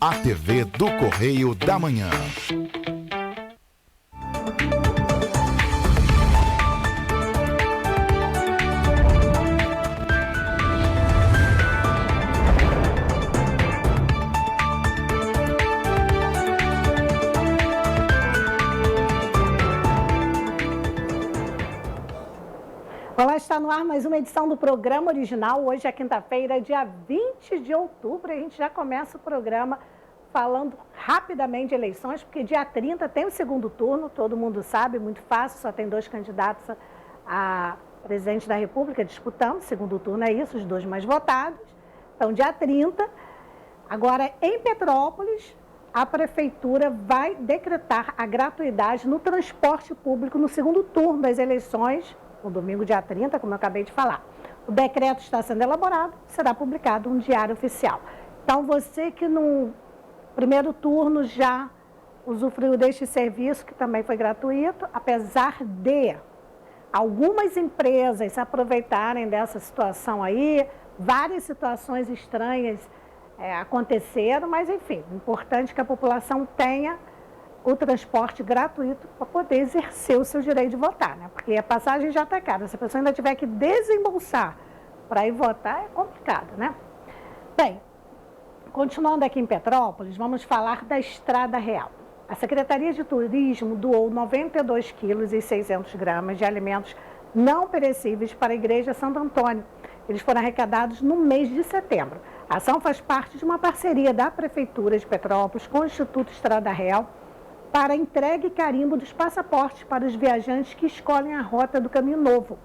A TV do Correio da Manhã. Olá, está no ar mais uma edição do programa original. Hoje é quinta-feira, dia 20 de outubro. A gente já começa o programa falando rapidamente de eleições, porque dia 30 tem o segundo turno, todo mundo sabe, muito fácil, só tem 2 candidatos a presidente da República disputando. Segundo turno é isso, os 2 mais votados. Então, dia 30. Agora, em Petrópolis, a Prefeitura vai decretar a gratuidade no transporte público no segundo turno das eleições, no domingo, dia 30, como eu acabei de falar. O decreto está sendo elaborado, será publicado no Diário Oficial. Então, você que no primeiro turno já usufruiu deste serviço, que também foi gratuito, apesar de algumas empresas se aproveitarem dessa situação aí, várias situações estranhas aconteceram, mas, enfim, o importante é que a população tenha o transporte gratuito para poder exercer o seu direito de votar, né? Porque a passagem já está cara. Se a pessoa ainda tiver que desembolsar para ir votar, é complicado, né? Bem, continuando aqui em Petrópolis, vamos falar da Estrada Real. A Secretaria de Turismo doou 92,6 kg de alimentos não perecíveis para a Igreja Santo Antônio. Eles foram arrecadados no mês de setembro. A ação faz parte de uma parceria da Prefeitura de Petrópolis com o Instituto Estrada Real para entrega e carimbo dos passaportes para os viajantes que escolhem a rota do Caminho Novo,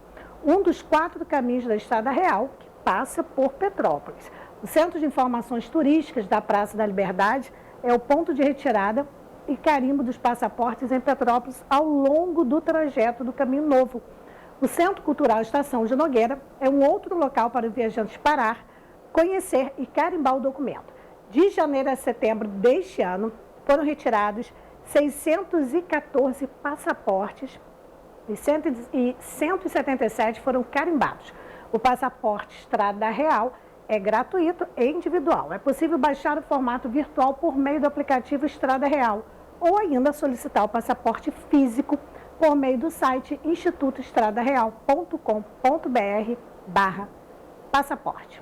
um dos 4 caminhos da Estrada Real que passa por Petrópolis. O Centro de Informações Turísticas da Praça da Liberdade é o ponto de retirada e carimbo dos passaportes em Petrópolis ao longo do trajeto do Caminho Novo. O Centro Cultural Estação de Nogueira é um outro local para os viajantes parar, conhecer e carimbar o documento. De janeiro a setembro deste ano, foram retirados 614 passaportes e 177 foram carimbados. O passaporte Estrada Real é gratuito e individual. É possível baixar o formato virtual por meio do aplicativo Estrada Real ou ainda solicitar o passaporte físico por meio do site institutoestradareal.com.br/passaporte.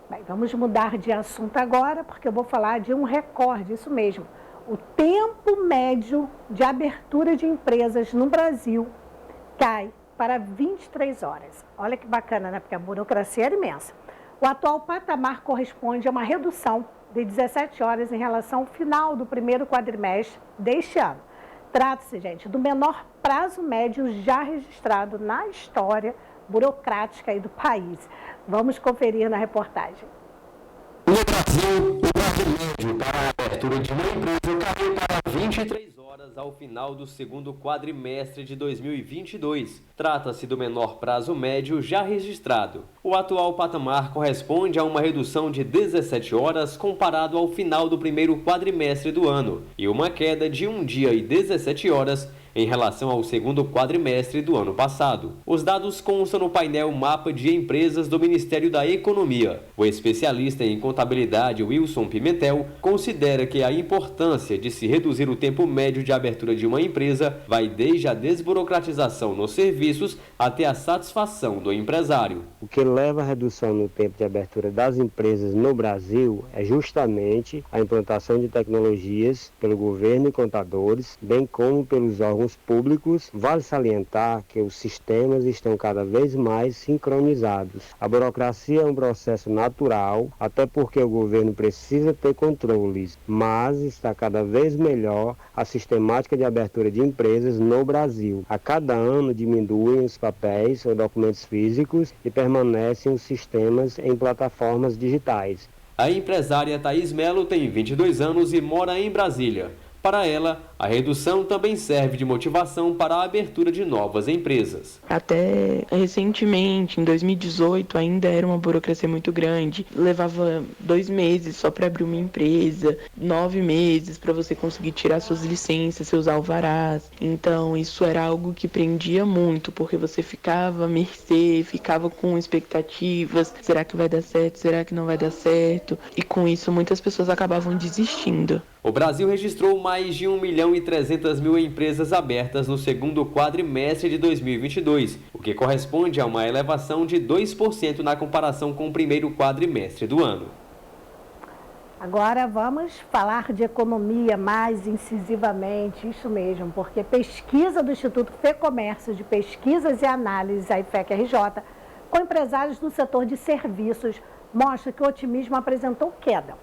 Bem, vamos mudar de assunto agora, porque eu vou falar de um recorde, isso mesmo. O tempo médio de abertura de empresas no Brasil cai para 23 horas. Olha que bacana, né? Porque a burocracia era imensa. O atual patamar corresponde a uma redução de 17 horas em relação ao final do primeiro quadrimestre deste ano. Trata-se, gente, do menor prazo médio já registrado na história burocrática aí do país. Vamos conferir na reportagem. No Brasil, o prazo médio para a abertura de uma empresa caiu para 23 horas ao final do segundo quadrimestre de 2022. Trata-se do menor prazo médio já registrado. O atual patamar corresponde a uma redução de 17 horas comparado ao final do primeiro quadrimestre do ano e uma queda de 1 dia e 17 horas em relação ao segundo quadrimestre do ano passado. Os dados constam no painel Mapa de Empresas do Ministério da Economia. O especialista em contabilidade Wilson Pimentel considera que a importância de se reduzir o tempo médio de abertura de uma empresa vai desde a desburocratização nos serviços até a satisfação do empresário. O que leva à redução no tempo de abertura das empresas no Brasil é justamente a implantação de tecnologias pelo governo e contadores, bem como pelos órgãos públicos. Vale salientar que os sistemas estão cada vez mais sincronizados. A burocracia é um processo natural, até porque o governo precisa ter controles, mas está cada vez melhor a sistemática de abertura de empresas no Brasil. A cada ano diminuem os papéis ou documentos físicos e permanecem os sistemas em plataformas digitais. A empresária Thaís Melo tem 22 anos e mora em Brasília. Para ela, A redução também serve de motivação para a abertura de novas empresas. Até recentemente, em 2018, ainda era uma burocracia muito grande. Levava 2 meses só para abrir uma empresa, 9 meses para você conseguir tirar suas licenças, seus alvarás. Então, isso era algo que prendia muito, porque você ficava à mercê, ficava com expectativas. Será que vai dar certo? Será que não vai dar certo? E com isso, muitas pessoas acabavam desistindo. O Brasil registrou mais de 1.300.000 empresas abertas no segundo quadrimestre de 2022, o que corresponde a uma elevação de 2% na comparação com o primeiro quadrimestre do ano. Agora vamos falar de economia mais incisivamente, isso mesmo, porque pesquisa do Instituto FEComércio de Pesquisas e Análises, a IFEC-RJ, com empresários do setor de serviços, mostra que o otimismo apresentou queda.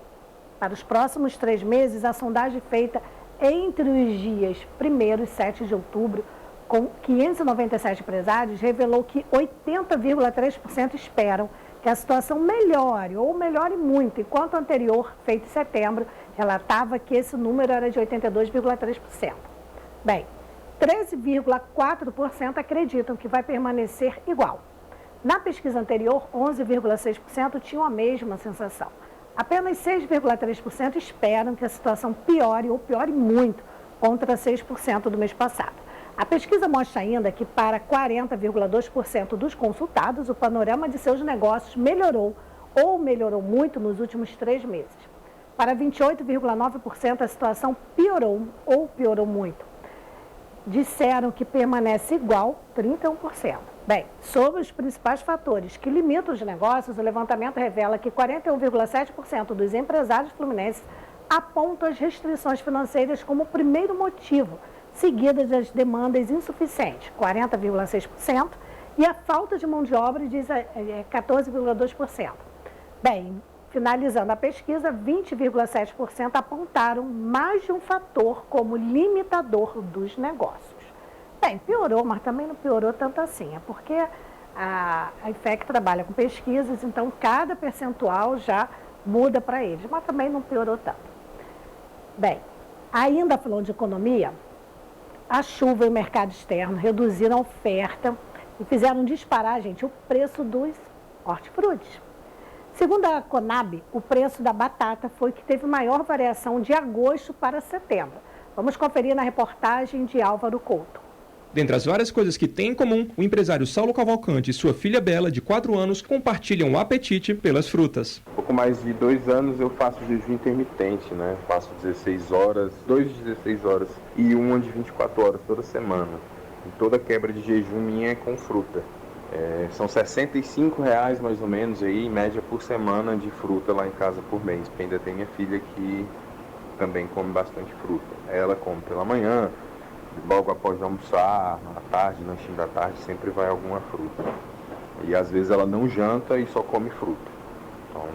Para os próximos 3 meses, a sondagem feita entre os dias 1º e 7 de outubro, com 597 empresários, revelou que 80,3% esperam que a situação melhore, ou melhore muito, enquanto o anterior, feito em setembro, relatava que esse número era de 82,3%. Bem, 13,4% acreditam que vai permanecer igual. Na pesquisa anterior, 11,6% tinham a mesma sensação. Apenas 6,3% esperam que a situação piore ou piore muito, contra 6% do mês passado. A pesquisa mostra ainda que para 40,2% dos consultados, o panorama de seus negócios melhorou ou melhorou muito nos últimos 3 meses. Para 28,9% a situação piorou ou piorou muito. Disseram que permanece igual, 31%. Bem, sobre os principais fatores que limitam os negócios, o levantamento revela que 41,7% dos empresários fluminenses apontam as restrições financeiras como o primeiro motivo, seguidas das demandas insuficientes, 40,6%, e a falta de mão de obra, diz 14,2%. Bem, finalizando a pesquisa, 20,7% apontaram mais de um fator como limitador dos negócios. Bem, piorou, mas também não piorou tanto assim, é porque a IFEC trabalha com pesquisas, então cada percentual já muda para eles, mas também não piorou tanto. Bem, ainda falando de economia, a chuva e o mercado externo reduziram a oferta e fizeram disparar, gente, o preço dos hortifrutis. Segundo a Conab, o preço da batata foi o que teve maior variação de agosto para setembro. Vamos conferir na reportagem de Álvaro Couto. Dentre as várias coisas que têm em comum, o empresário Saulo Cavalcante e sua filha Bela, de 4 anos, compartilham o apetite pelas frutas. Pouco mais de 2 anos eu faço jejum intermitente, né? Faço 16 horas, 2 de 16 horas e uma de 24 horas toda semana. E toda quebra de jejum minha é com fruta. São R$65 mais ou menos aí, em média por semana de fruta lá em casa por mês. Porque ainda tem minha filha que também come bastante fruta. Ela come pela manhã, logo após almoçar, à tarde, lanchinho da tarde, sempre vai alguma fruta. E às vezes ela não janta e só come fruta. Então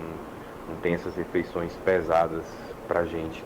não tem essas refeições pesadas pra gente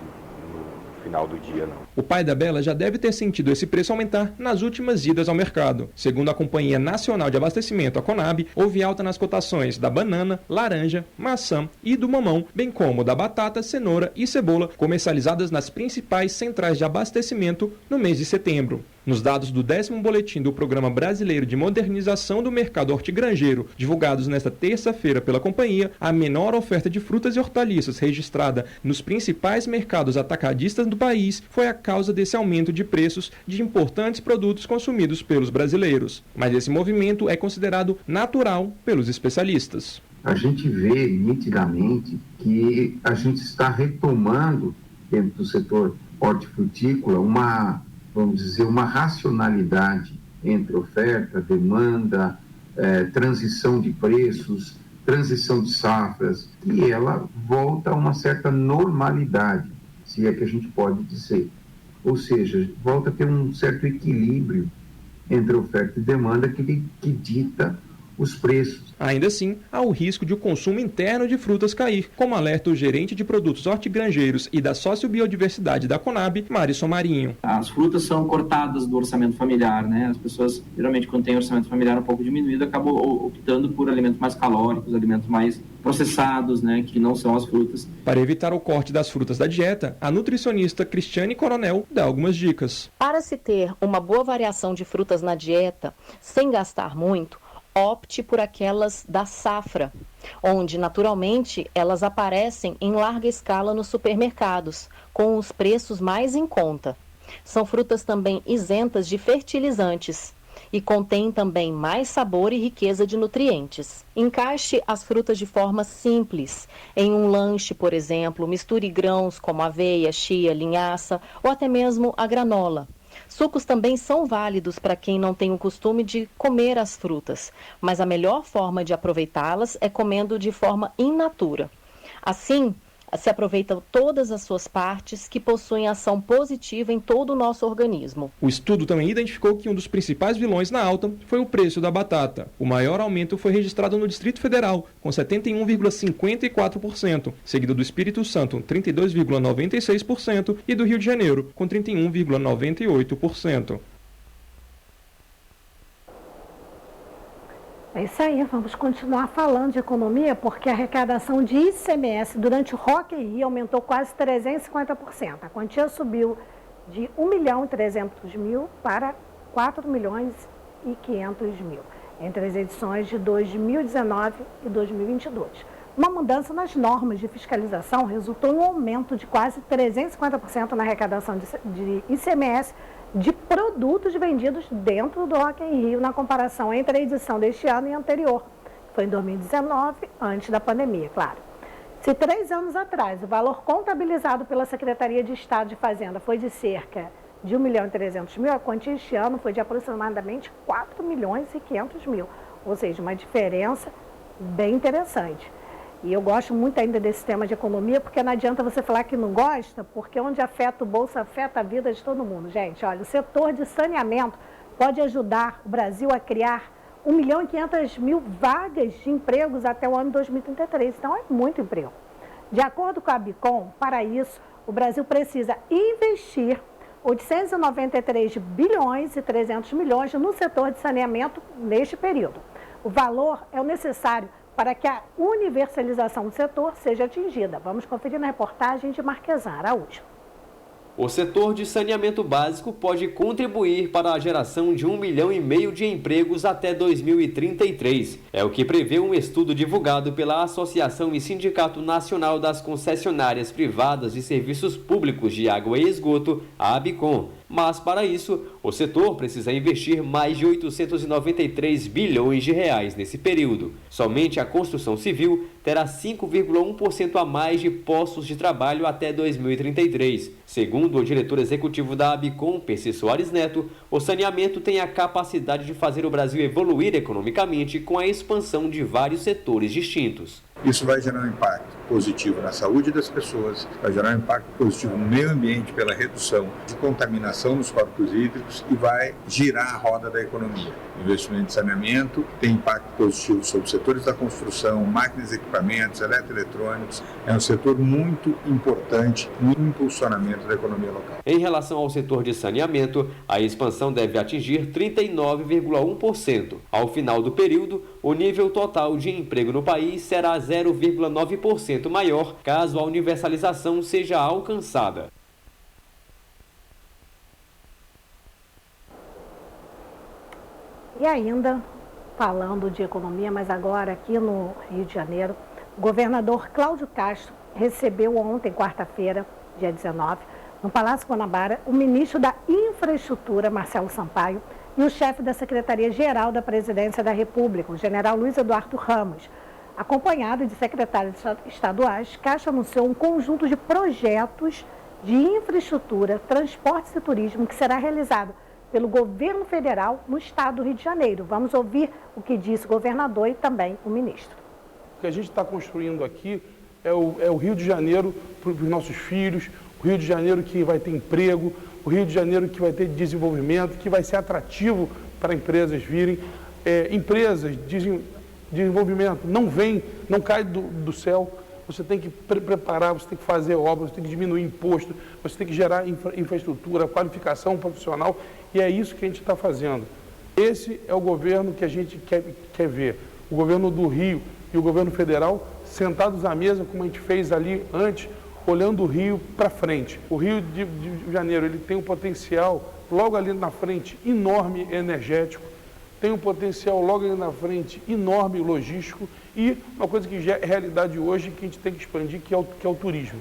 no final do dia, não. O pai da Bela já deve ter sentido esse preço aumentar nas últimas idas ao mercado. Segundo a Companhia Nacional de Abastecimento, a Conab, houve alta nas cotações da banana, laranja, maçã e do mamão, bem como da batata, cenoura e cebola, comercializadas nas principais centrais de abastecimento no mês de setembro. Nos dados do 10º boletim do Programa Brasileiro de Modernização do Mercado Hortigranjeiro, divulgados nesta terça-feira pela companhia, a menor oferta de frutas e hortaliças registrada nos principais mercados atacadistas do país foi a causa desse aumento de preços de importantes produtos consumidos pelos brasileiros. Mas esse movimento é considerado natural pelos especialistas. A gente vê nitidamente que a gente está retomando, dentro do setor hortifrutícola, vamos dizer, uma racionalidade entre oferta, demanda, transição de preços, transição de safras, e ela volta a uma certa normalidade, se é que a gente pode dizer. Ou seja, volta a ter um certo equilíbrio entre oferta e demanda que dita os preços. Ainda assim, há o risco de o consumo interno de frutas cair, como alerta o gerente de produtos hortigranjeiros e da sociobiodiversidade da Conab, Marisson Marinho. As frutas são cortadas do orçamento familiar, né? As pessoas, geralmente, quando tem orçamento familiar um pouco diminuído, acabam optando por alimentos mais calóricos, alimentos mais processados, né? Que não são as frutas. Para evitar o corte das frutas da dieta, a nutricionista Cristiane Coronel dá algumas dicas. Para se ter uma boa variação de frutas na dieta, sem gastar muito, opte por aquelas da safra, onde naturalmente elas aparecem em larga escala nos supermercados, com os preços mais em conta. São frutas também isentas de fertilizantes e contêm também mais sabor e riqueza de nutrientes. Encaixe as frutas de forma simples. Em um lanche, por exemplo, misture grãos como aveia, chia, linhaça ou até mesmo a granola. Sucos também são válidos para quem não tem o costume de comer as frutas, mas a melhor forma de aproveitá-las é comendo de forma in natura. Assim, se aproveitam todas as suas partes que possuem ação positiva em todo o nosso organismo. O estudo também identificou que um dos principais vilões na alta foi o preço da batata. O maior aumento foi registrado no Distrito Federal, com 71,54%, seguido do Espírito Santo, 32,96%, e do Rio de Janeiro, com 31,98%. É isso aí, vamos continuar falando de economia, porque a arrecadação de ICMS durante o Rock in Rio aumentou quase 350%. A quantia subiu de 1.300.000 para 4.500.000 entre as edições de 2019 e 2022. Uma mudança nas normas de fiscalização resultou em um aumento de quase 350% na arrecadação de ICMS de produtos vendidos dentro do Rock in Rio, na comparação entre a edição deste ano e a anterior. Foi em 2019, antes da pandemia, claro. Se 3 anos atrás o valor contabilizado pela Secretaria de Estado de Fazenda foi de cerca de 1.300.000, a quantia este ano foi de aproximadamente 4.500.000, ou seja, uma diferença bem interessante. E eu gosto muito ainda desse tema de economia, porque não adianta você falar que não gosta, porque onde afeta o bolso, afeta a vida de todo mundo. Gente, olha, o setor de saneamento pode ajudar o Brasil a criar 1.500.000 vagas de empregos até o ano 2033. Então, é muito emprego. De acordo com a Abicom, para isso, o Brasil precisa investir 893 bilhões e 300 milhões no setor de saneamento neste período. O valor é o necessário para que a universalização do setor seja atingida. Vamos conferir na reportagem de Marquesan Araújo. O setor de saneamento básico pode contribuir para a geração de 1,5 milhão de empregos até 2033. É o que prevê um estudo divulgado pela Associação e Sindicato Nacional das Concessionárias Privadas de Serviços Públicos de Água e Esgoto, a Abicom. Mas, para isso, o setor precisa investir mais de 893 bilhões de reais nesse período. Somente a construção civil terá 5,1% a mais de postos de trabalho até 2033. Segundo o diretor executivo da Abicom, Percy Soares Neto, o saneamento tem a capacidade de fazer o Brasil evoluir economicamente com a expansão de vários setores distintos. Isso vai gerar um impacto positivo na saúde das pessoas, vai gerar um impacto positivo no meio ambiente pela redução de contaminação nos corpos hídricos e vai girar a roda da economia. O investimento em saneamento tem impacto positivo sobre os setores da construção, máquinas e equipamentos, eletroeletrônicos. É um setor muito importante no impulsionamento da economia local. Em relação ao setor de saneamento, a expansão deve atingir 39,1%. Ao final do período, o nível total de emprego no país será 0,9% maior, caso a universalização seja alcançada. E ainda, falando de economia, mas agora aqui no Rio de Janeiro, o governador Cláudio Castro recebeu ontem, quarta-feira, dia 19, no Palácio Guanabara, o ministro da Infraestrutura, Marcelo Sampaio, e o chefe da Secretaria-Geral da Presidência da República, o general Luiz Eduardo Ramos. Acompanhado de secretários estaduais, Castro anunciou um conjunto de projetos de infraestrutura, transportes e turismo que será realizado pelo governo federal no estado do Rio de Janeiro. Vamos ouvir o que disse o governador e também o ministro. O que a gente está construindo aqui é o Rio de Janeiro para os nossos filhos, o Rio de Janeiro que vai ter emprego, o Rio de Janeiro que vai ter desenvolvimento, que vai ser atrativo para empresas virem. empresas, desenvolvimento, não cai do céu. Você tem que preparar, você tem que fazer obras, você tem que diminuir imposto, você tem que gerar infraestrutura, qualificação profissional, e é isso que a gente está fazendo. Esse é o governo que a gente quer ver. O governo do Rio e o governo federal sentados à mesa, como a gente fez ali antes, olhando o Rio para frente. O Rio de Janeiro ele tem um potencial logo ali na frente enorme energético, tem um potencial logo ali na frente enorme logístico e uma coisa que já é realidade hoje que a gente tem que expandir, que é o turismo.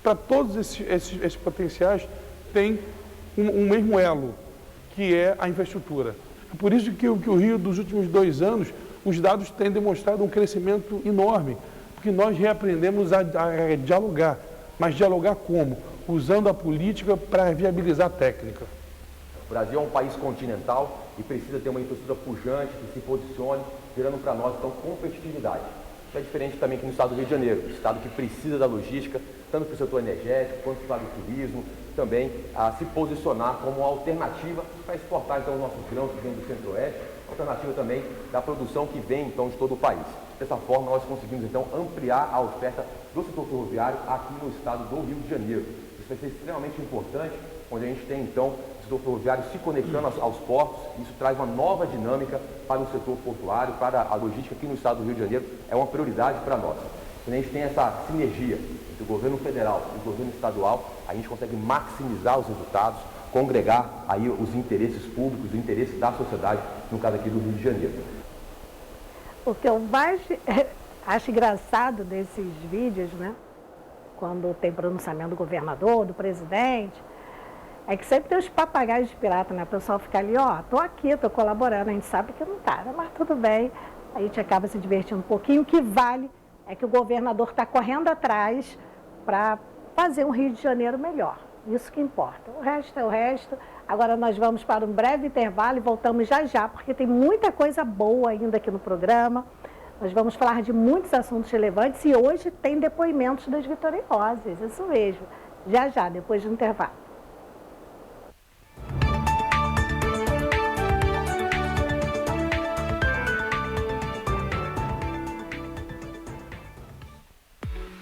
Para todos esses potenciais tem um mesmo elo, que é a infraestrutura. É por isso que o Rio, dos últimos 2 anos, os dados têm demonstrado um crescimento enorme, porque nós reaprendemos a dialogar. Mas dialogar como? Usando a política para viabilizar a técnica. O Brasil é um país continental e precisa ter uma infraestrutura pujante que se posicione, gerando para nós, então, competitividade. Isso é diferente também aqui no estado do Rio de Janeiro, estado que precisa da logística, tanto para o setor energético quanto para o turismo, também a se posicionar como uma alternativa para exportar, então, os nossos grãos que vêm do centro-oeste, alternativa também da produção que vem, então, de todo o país. Dessa forma, nós conseguimos, então, ampliar a oferta do setor ferroviário aqui no estado do Rio de Janeiro. Isso vai ser extremamente importante, onde a gente tem, então, o setor ferroviário se conectando aos portos. Isso traz uma nova dinâmica para o setor portuário, para a logística aqui no estado do Rio de Janeiro. É uma prioridade para nós. Quando a gente tem essa sinergia entre o governo federal e o governo estadual, a gente consegue maximizar os resultados, congregar aí os interesses públicos, o interesse da sociedade, no caso aqui do Rio de Janeiro. O que eu mais acho engraçado desses vídeos, né, quando tem pronunciamento do governador, do presidente, é que sempre tem os papagaios de pirata, né? O pessoal fica ali, ó, tô aqui, tô colaborando, a gente sabe que não tá, mas tudo bem, a gente acaba se divertindo um pouquinho. O que vale é que o governador está correndo atrás para fazer um Rio de Janeiro melhor. Isso que importa. O resto é o resto. Agora nós vamos para um breve intervalo e voltamos já, porque tem muita coisa boa ainda aqui no programa. Nós vamos falar de muitos assuntos relevantes e hoje tem depoimentos das vitoriosas, isso mesmo. Já, depois do intervalo.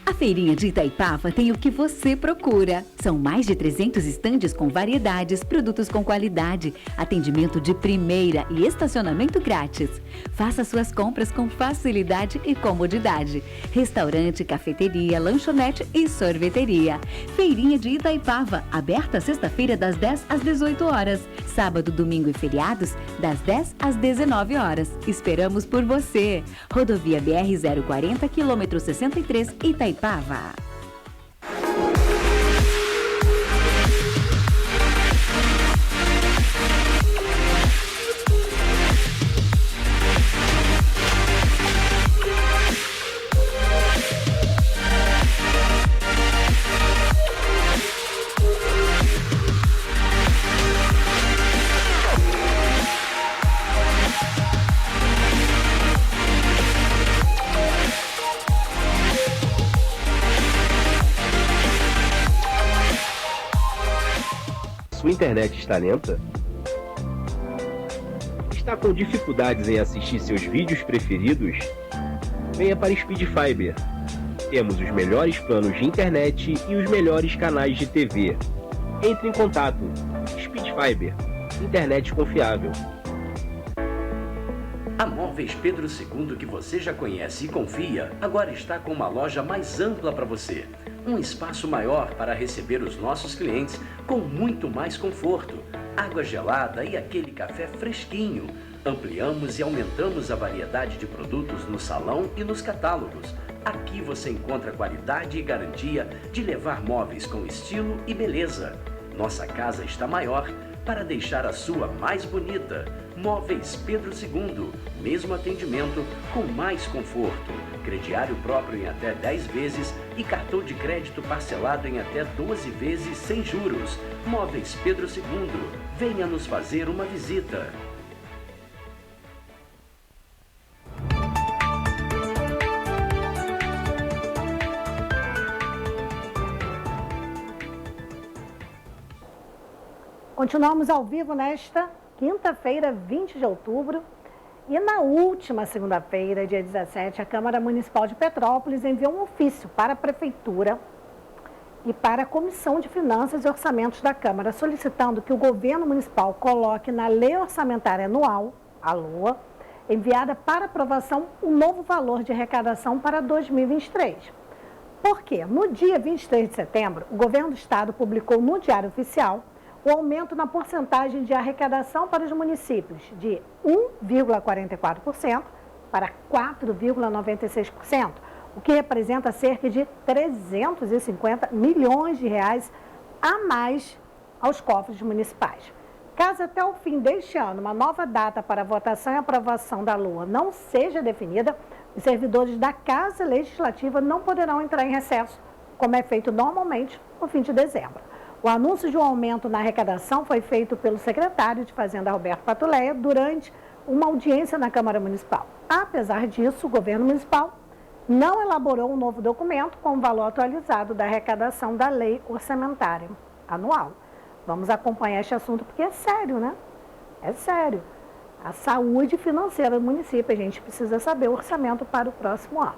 A Feirinha de Itaipava tem o que você procura. São mais de 300 estandes com variedades, produtos com qualidade, atendimento de primeira e estacionamento grátis. Faça suas compras com facilidade e comodidade. Restaurante, cafeteria, lanchonete e sorveteria. Feirinha de Itaipava, aberta sexta-feira das 10 às 18 horas. Sábado, domingo e feriados, das 10 às 19 horas. Esperamos por você. Rodovia BR-040, quilômetro 63, Itaipava. Sua internet está lenta? Está com dificuldades em assistir seus vídeos preferidos? Venha para Speed Fiber. Temos os melhores planos de internet e os melhores canais de TV. Entre em contato. Speed Fiber. Internet confiável. A Móveis Pedro II, que você já conhece e confia, agora está com uma loja mais ampla para você. Um espaço maior para receber os nossos clientes com muito mais conforto, água gelada e aquele café fresquinho. Ampliamos e aumentamos a variedade de produtos no salão e nos catálogos. Aqui você encontra qualidade e garantia de levar móveis com estilo e beleza. Nossa casa está maior para deixar a sua mais bonita. Móveis Pedro II, mesmo atendimento com mais conforto. Crediário próprio em até 10 vezes e cartão de crédito parcelado em até 12 vezes sem juros. Móveis Pedro II, venha nos fazer uma visita. Continuamos ao vivo nesta quinta-feira, 20 de outubro. E na última segunda-feira, dia 17, a Câmara Municipal de Petrópolis enviou um ofício para a Prefeitura e para a Comissão de Finanças e Orçamentos da Câmara, solicitando que o governo municipal coloque na Lei Orçamentária Anual, a LOA, enviada para aprovação, um novo valor de arrecadação para 2023. Por quê? No dia 23 de setembro, o governo do estado publicou no Diário Oficial o aumento na porcentagem de arrecadação para os municípios de 1,44% para 4,96%, o que representa cerca de 350 milhões de reais a mais aos cofres municipais. Caso até o fim deste ano uma nova data para votação e aprovação da LOA não seja definida, os servidores da Casa Legislativa não poderão entrar em recesso, como é feito normalmente no fim de dezembro. O anúncio de um aumento na arrecadação foi feito pelo secretário de Fazenda, Roberto Patuleia, durante uma audiência na Câmara Municipal. Apesar disso, o governo municipal não elaborou um novo documento com o valor atualizado da arrecadação da Lei Orçamentária Anual. Vamos acompanhar este assunto porque é sério, né? É sério. A saúde financeira do município, a gente precisa saber o orçamento para o próximo ano.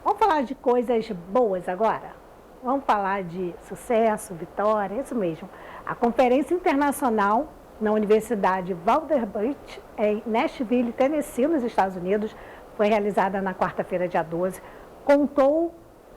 Vamos falar de coisas boas agora? Vamos falar de sucesso, vitória, isso mesmo. A Conferência Internacional na Universidade Vanderbilt, em Nashville, Tennessee, nos Estados Unidos, foi realizada na quarta-feira, dia 12. Contou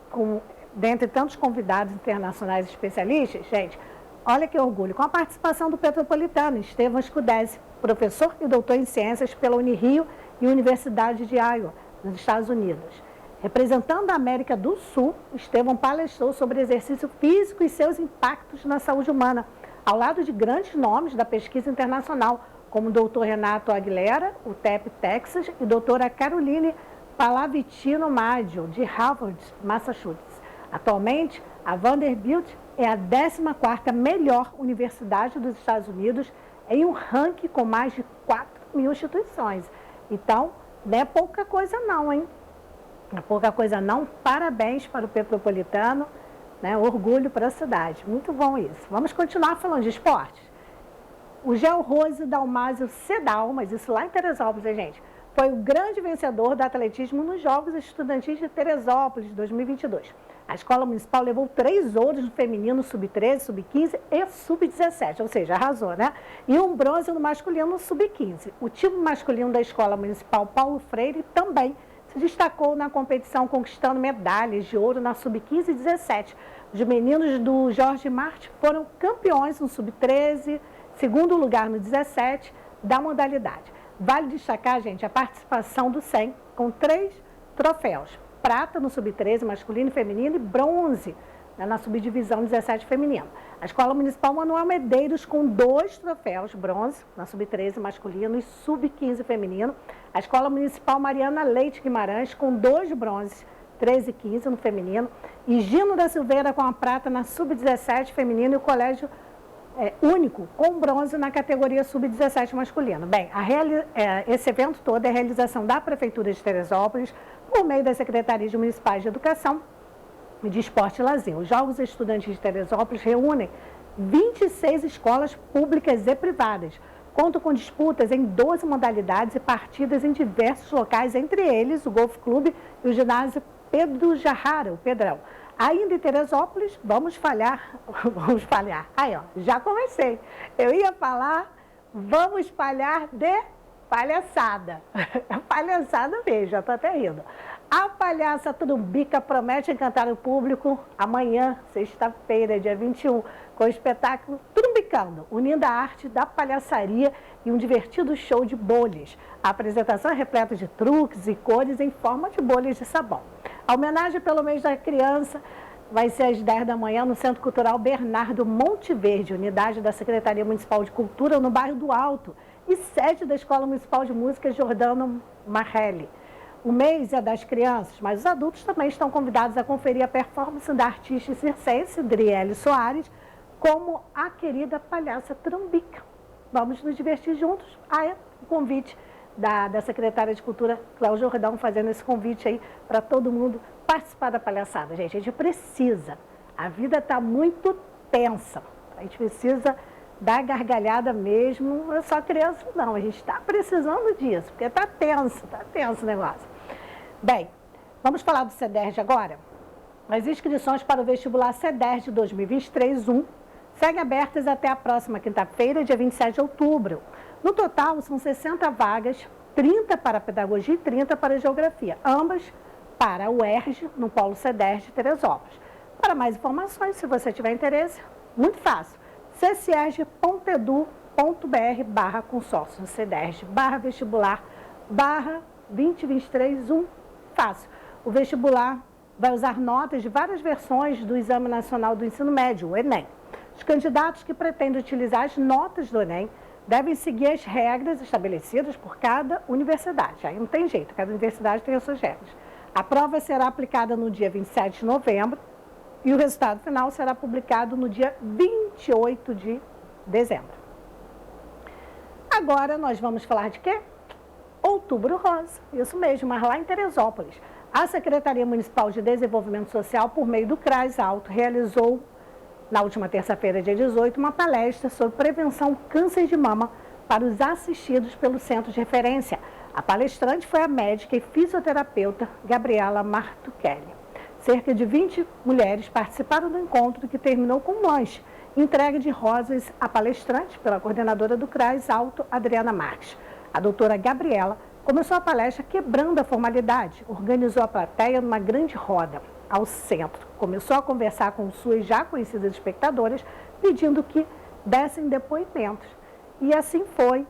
com, dentre tantos convidados internacionais e especialistas, gente, olha que orgulho, com a participação do petropolitano Estevão Scudesi, professor e doutor em ciências pela Unirio e Universidade de Iowa, nos Estados Unidos. Representando a América do Sul, Estevão palestrou sobre exercício físico e seus impactos na saúde humana, ao lado de grandes nomes da pesquisa internacional, como o Dr. Renato Aguilera, UTEP Texas, e doutora Caroline Pallavicino Maggio, de Harvard, Massachusetts. Atualmente, a Vanderbilt é a 14ª melhor universidade dos Estados Unidos em um ranking com mais de 4.000 instituições. Então, não é pouca coisa não, hein? Não é pouca coisa não. Parabéns para o Petropolitano, né? Orgulho para a cidade. Muito bom isso. Vamos continuar falando de esportes. O Georrose Dalmásio Sedal, mas isso lá em Teresópolis, hein, gente? Foi o grande vencedor do atletismo nos Jogos Estudantis de Teresópolis de 2022. A Escola Municipal levou 3 ouros no feminino sub-13, sub-15 e sub-17, ou seja, arrasou, né? E um bronze no masculino sub-15. O time masculino da Escola Municipal Paulo Freire também se destacou na competição, conquistando medalhas de ouro na sub-15 e 17. Os meninos do Jorge Marte foram campeões no sub-13, segundo lugar no 17 da modalidade. Vale destacar, gente, a participação do SEM com 3 troféus. Prata no sub-13 masculino e feminino e bronze, né, na subdivisão 17 feminino. A Escola Municipal Manuel Medeiros com 2 troféus, bronze na sub-13 masculino e sub-15 feminino. A Escola Municipal Mariana Leite Guimarães com 2 bronzes, 13 e 15 no feminino. E Gino da Silveira com a prata na sub-17 feminino e o Colégio Único com bronze na categoria sub-17 masculino. Bem, esse evento todo é a realização da Prefeitura de Teresópolis por meio das Secretarias Municipais de Educação e de Esporte e Lazer. Os Jogos Estudantis de Teresópolis reúnem 26 escolas públicas e privadas. Contam com disputas em 12 modalidades e partidas em diversos locais, entre eles o Golf Clube e o ginásio Pedro Jarrara, o Pedrão. Ainda em Teresópolis, vamos falhar. Aí, ó, já comecei. Eu ia falar, vamos falhar de palhaçada. Palhaçada mesmo, já estou até rindo. A palhaça Trumbica promete encantar o público amanhã, sexta-feira, dia 21, com o espetáculo Trumbicando, unindo a arte da palhaçaria e um divertido show de bolhas. A apresentação é repleta de truques e cores em forma de bolhas de sabão. A homenagem pelo mês da criança vai ser às 10 da manhã no Centro Cultural Bernardo Monte Verde, unidade da Secretaria Municipal de Cultura no bairro do Alto e sede da Escola Municipal de Música Jordano Marrelli. O mês é das crianças, mas os adultos também estão convidados a conferir a performance da artista circense Driele Soares como a querida palhaça Trumbica. Vamos nos divertir juntos. O convite da secretária de Cultura, Cláudia Jordão, fazendo esse convite aí para todo mundo participar da palhaçada. Gente, a gente precisa. A vida está muito tensa. A gente precisa dar gargalhada mesmo. Não é só criança, não. A gente está precisando disso, porque está tenso o negócio. Bem, vamos falar do CEDERJ agora? As inscrições para o vestibular CEDERJ 2023-1 seguem abertas até a próxima quinta-feira, dia 27 de outubro. No total, são 60 vagas, 30 para pedagogia e 30 para geografia, ambas para a UERJ, no polo CEDERJ de Teresópolis. Para mais informações, se você tiver interesse, muito fácil, ccierj.edu.br/consórcio, CEDERJ/vestibular/2023-1, fácil. O vestibular vai usar notas de várias versões do Exame Nacional do Ensino Médio, o ENEM. Os candidatos que pretendem utilizar as notas do ENEM devem seguir as regras estabelecidas por cada universidade. Aí não tem jeito, cada universidade tem as suas regras. A prova será aplicada no dia 27 de novembro e o resultado final será publicado no dia 28 de dezembro. Agora nós vamos falar de quê? Outubro Rosa, isso mesmo, mas lá em Teresópolis. A Secretaria Municipal de Desenvolvimento Social, por meio do CRAS Alto, realizou, na última terça-feira, dia 18, uma palestra sobre prevenção do câncer de mama para os assistidos pelo Centro de Referência. A palestrante foi a médica e fisioterapeuta Gabriela Martuchelli. Cerca de 20 mulheres participaram do encontro, que terminou com um lanche, entrega de rosas à palestrante pela coordenadora do CRAS Alto, Adriana Marques. A doutora Gabriela começou a palestra quebrando a formalidade, organizou a plateia numa grande roda ao centro. Começou a conversar com suas já conhecidas espectadoras, pedindo que dessem depoimentos. E assim foi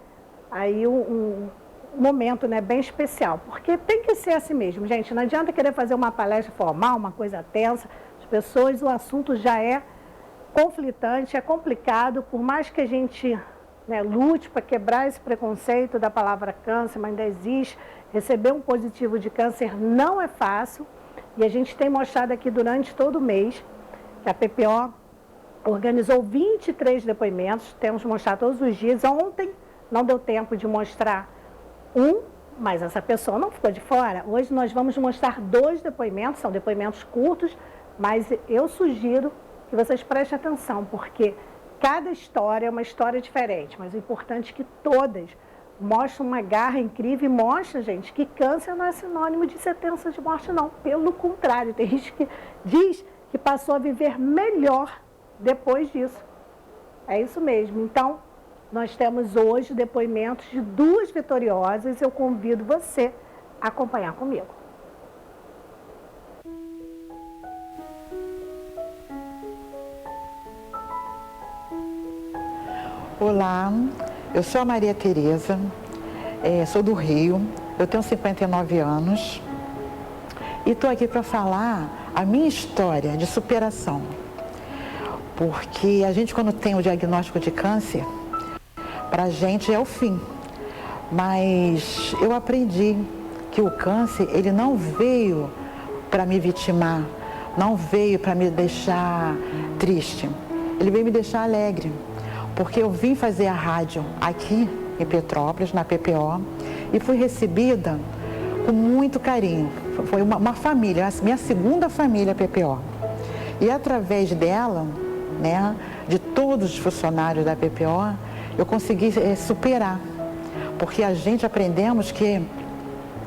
aí um momento, né, bem especial, porque tem que ser assim mesmo, gente. Não adianta querer fazer uma palestra formal, uma coisa tensa. As pessoas, o assunto já é conflitante, é complicado, por mais que a gente, né, lute para quebrar esse preconceito da palavra câncer, mas ainda existe. Receber um positivo de câncer não é fácil, e a gente tem mostrado aqui durante todo o mês que a PPO organizou 23 depoimentos, temos mostrado todos os dias. Ontem não deu tempo de mostrar um, mas essa pessoa não ficou de fora. Hoje nós vamos mostrar 2 depoimentos, são depoimentos curtos, mas eu sugiro que vocês prestem atenção, porque cada história é uma história diferente, mas o importante é que todas mostram uma garra incrível e mostram, gente, que câncer não é sinônimo de sentença de morte, não. Pelo contrário, tem gente que diz que passou a viver melhor depois disso. É isso mesmo. Então, nós temos hoje depoimentos de 2 vitoriosas. Eu convido você a acompanhar comigo. Olá, eu sou a Maria Tereza, sou do Rio, eu tenho 59 anos e estou aqui para falar a minha história de superação. Porque a gente, quando tem o diagnóstico de câncer, para a gente é o fim. Mas eu aprendi que o câncer, ele não veio para me vitimar, não veio para me deixar triste, ele veio me deixar alegre. Porque eu vim fazer a rádio aqui em Petrópolis, na PPO, e fui recebida com muito carinho. Foi uma família, a minha segunda família PPO. E através dela, né, de todos os funcionários da PPO, eu consegui superar. Porque a gente aprendemos que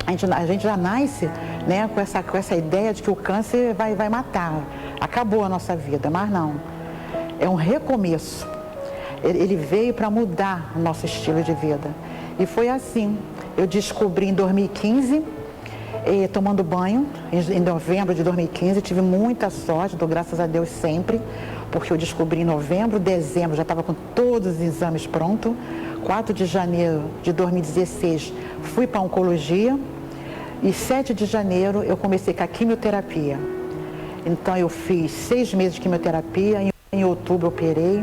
a gente já nasce, né, com essa ideia de que o câncer vai matar. Acabou a nossa vida, mas não. É um recomeço. Ele veio para mudar o nosso estilo de vida. E foi assim. Eu descobri em 2015, tomando banho, em novembro de 2015, tive muita sorte, dou graças a Deus sempre, porque eu descobri em novembro, dezembro, já estava com todos os exames prontos. 4 de janeiro de 2016, fui para a oncologia, e 7 de janeiro eu comecei com a quimioterapia. Então eu fiz 6 meses de quimioterapia, em outubro eu operei.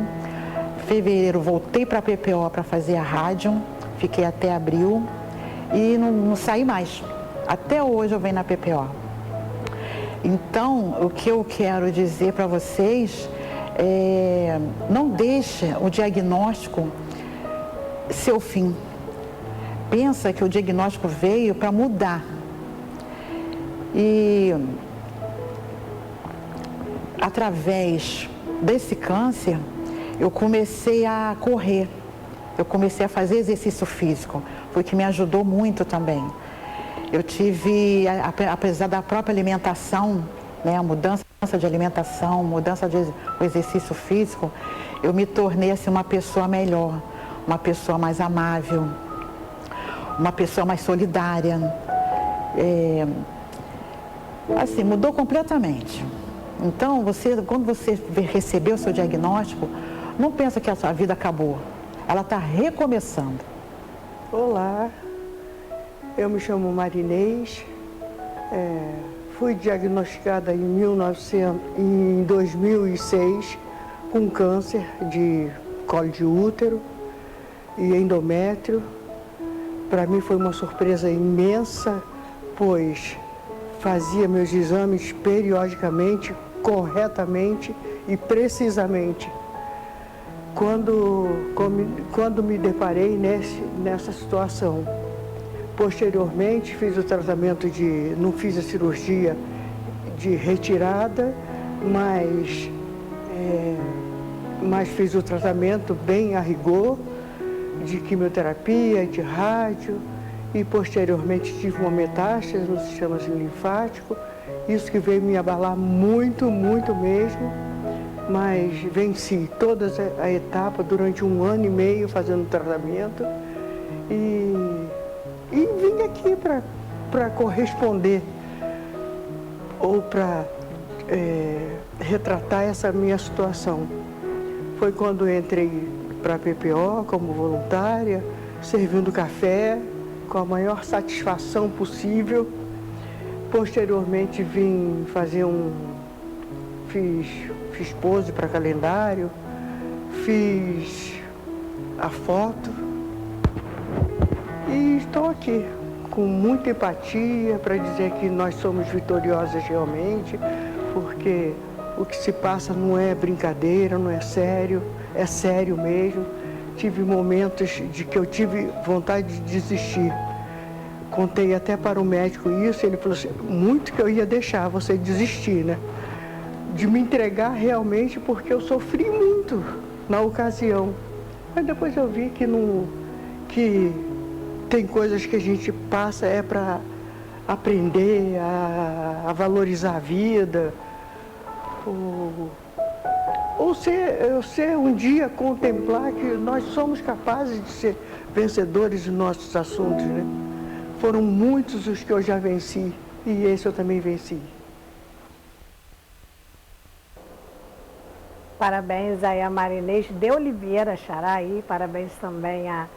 Em fevereiro voltei para a PPO para fazer a rádio, fiquei até abril e não saí mais. Até hoje eu venho na PPO. Então, o que eu quero dizer para vocês é: não deixe o diagnóstico ser o fim. Pensa que o diagnóstico veio para mudar. E através desse câncer, eu comecei a correr, eu comecei a fazer exercício físico, foi o que me ajudou muito também. Eu tive, apesar da própria alimentação, né, a mudança de alimentação, mudança de exercício físico, eu me tornei assim, uma pessoa melhor, uma pessoa mais amável, uma pessoa mais solidária. Assim, mudou completamente. Então, quando você recebeu o seu diagnóstico, não pensa que a sua vida acabou. Ela está recomeçando. Olá, eu me chamo Marinês. Fui diagnosticada em 2006 com câncer de colo de útero e endométrio. Para mim foi uma surpresa imensa, pois fazia meus exames periodicamente, corretamente e precisamente. Quando me deparei nessa situação, posteriormente fiz o tratamento não fiz a cirurgia de retirada, mas fiz o tratamento bem a rigor, de quimioterapia, de rádio, e posteriormente tive uma metástase no sistema linfático, isso que veio me abalar muito, muito mesmo, mas venci toda a etapa durante 1 ano e meio fazendo tratamento e vim aqui para corresponder ou para retratar essa minha situação. Foi quando entrei para a PPO como voluntária, servindo café, com a maior satisfação possível. Posteriormente vim fazer fiz pose para calendário, fiz a foto e estou aqui com muita empatia para dizer que nós somos vitoriosas realmente, porque o que se passa não é brincadeira, não é sério mesmo. Tive momentos de que eu tive vontade de desistir. Contei até para o médico isso, ele falou assim, muito que eu ia deixar você desistir, né? De me entregar realmente, porque eu sofri muito na ocasião. Mas depois eu vi que tem coisas que a gente passa para aprender a valorizar a vida, ou ser um dia contemplar que nós somos capazes de ser vencedores dos nossos assuntos, né? Foram muitos os que eu já venci e esse eu também venci. Parabéns aí a Marinês de Oliveira Xaraí, parabéns também a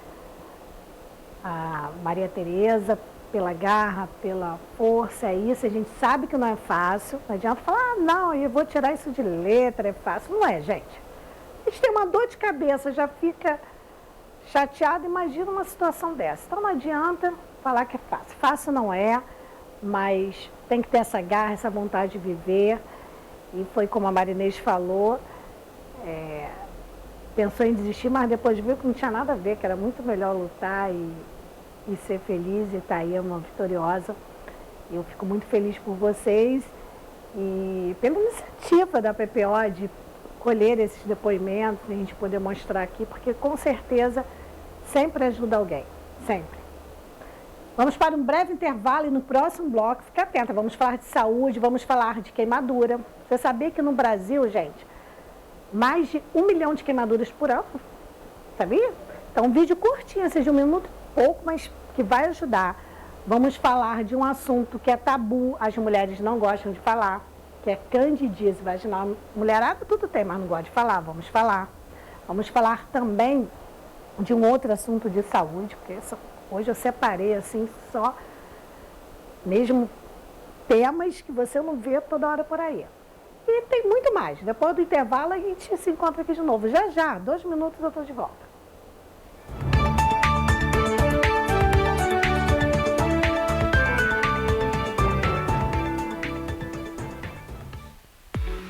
Maria Tereza pela garra, pela força, é isso, a gente sabe que não é fácil, não adianta falar, não, eu vou tirar isso de letra, é fácil, não é, gente. A gente tem uma dor de cabeça, já fica chateado, imagina uma situação dessa. Então não adianta falar que é fácil, fácil não é, mas tem que ter essa garra, essa vontade de viver, e foi como a Marinês falou, pensou em desistir, mas depois viu que não tinha nada a ver, que era muito melhor lutar e ser feliz e estar aí uma vitoriosa. Eu fico muito feliz por vocês e pela iniciativa da PPO de colher esses depoimentos, a gente poder mostrar aqui, porque com certeza sempre ajuda alguém, sempre. Vamos para um breve intervalo e no próximo bloco, fica atenta, vamos falar de saúde, vamos falar de queimadura. Você sabia que no Brasil, gente, mais de 1 milhão de queimaduras por ano? Sabia? Então, um vídeo curtinho, seja 1 minuto, pouco, mas que vai ajudar. Vamos falar de um assunto que é tabu, as mulheres não gostam de falar, que é candidíase vaginal. Mulherada tudo tem, mas não gosta de falar, vamos falar. Vamos falar também de um outro assunto de saúde, porque hoje eu separei assim só mesmo temas que você não vê toda hora por aí. E tem muito mais. Depois do intervalo a gente se encontra aqui de novo. Já, 2 minutos eu estou de volta.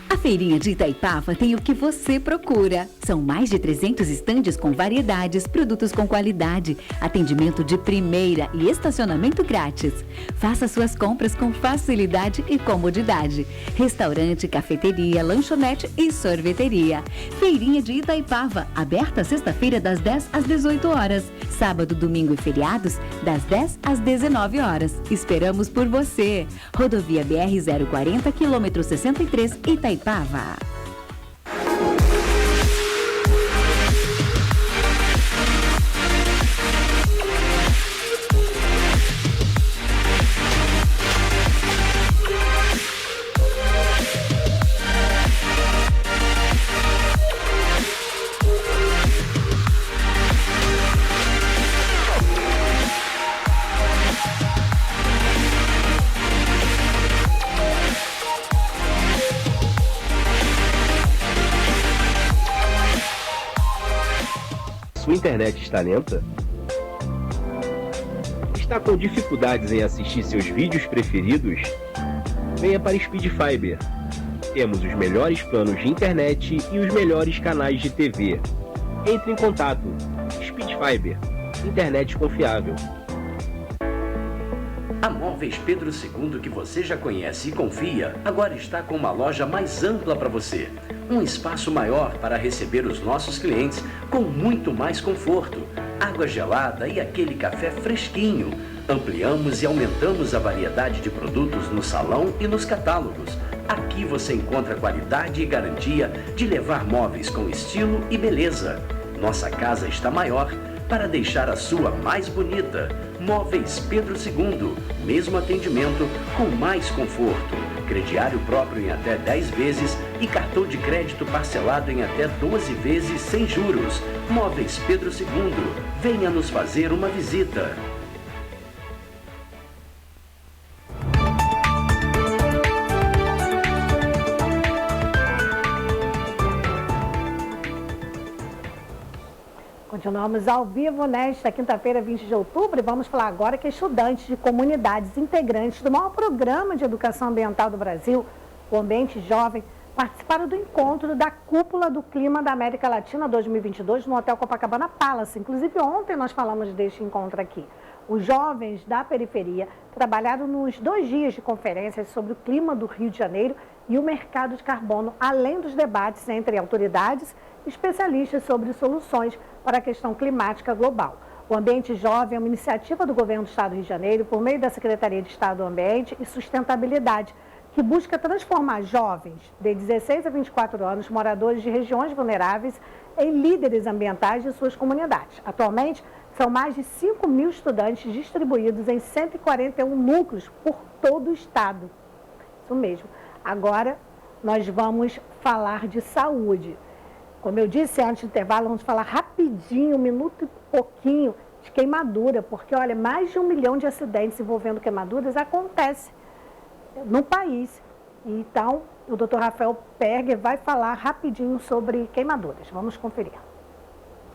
A Feirinha de Itaipava tem o que você procura. São mais de 300 estandes com variedades, produtos com qualidade, atendimento de primeira e estacionamento grátis. Faça suas compras com facilidade e comodidade. Restaurante, cafeteria, lanchonete e sorveteria. Feirinha de Itaipava, aberta sexta-feira das 10 às 18 horas. Sábado, domingo e feriados, das 10 às 19 horas. Esperamos por você. Rodovia BR-040, quilômetro 63, Itaipava. Sua internet está lenta? Está com dificuldades em assistir seus vídeos preferidos? Venha para Speed Fiber. Temos os melhores planos de internet e os melhores canais de TV. Entre em contato. Speed Fiber. Internet confiável. A Móveis Pedro II, que você já conhece e confia, agora está com uma loja mais ampla para você. Um espaço maior para receber os nossos clientes com muito mais conforto, água gelada e aquele café fresquinho. Ampliamos e aumentamos a variedade de produtos no salão e nos catálogos. Aqui você encontra qualidade e garantia de levar móveis com estilo e beleza. Nossa casa está maior para deixar a sua mais bonita. Móveis Pedro II, mesmo atendimento com mais conforto. Crediário próprio em até 10 vezes e cartão de crédito parcelado em até 12 vezes sem juros. Móveis Pedro II, venha nos fazer uma visita. Continuamos ao vivo nesta quinta-feira, 20 de outubro, e vamos falar agora que estudantes de comunidades integrantes do maior programa de educação ambiental do Brasil, o Ambiente Jovem, participaram do encontro da Cúpula do Clima da América Latina 2022 no Hotel Copacabana Palace. Inclusive, ontem nós falamos deste encontro aqui. Os jovens da periferia trabalharam nos 2 dias de conferências sobre o clima do Rio de Janeiro e o mercado de carbono, além dos debates entre autoridades e especialistas sobre soluções para a questão climática global. O Ambiente Jovem é uma iniciativa do Governo do Estado do Rio de Janeiro, por meio da Secretaria de Estado do Ambiente e Sustentabilidade, que busca transformar jovens de 16 a 24 anos, moradores de regiões vulneráveis, em líderes ambientais de suas comunidades. Atualmente, são mais de 5 mil estudantes distribuídos em 141 núcleos por todo o Estado. Isso mesmo. Agora, nós vamos falar de saúde. Como eu disse antes do intervalo, vamos falar rapidinho, 1 minuto e pouquinho, de queimadura, porque, olha, mais de 1 milhão de acidentes envolvendo queimaduras acontece no país. Então, o Dr. Rafael Perger vai falar rapidinho sobre queimaduras. Vamos conferir.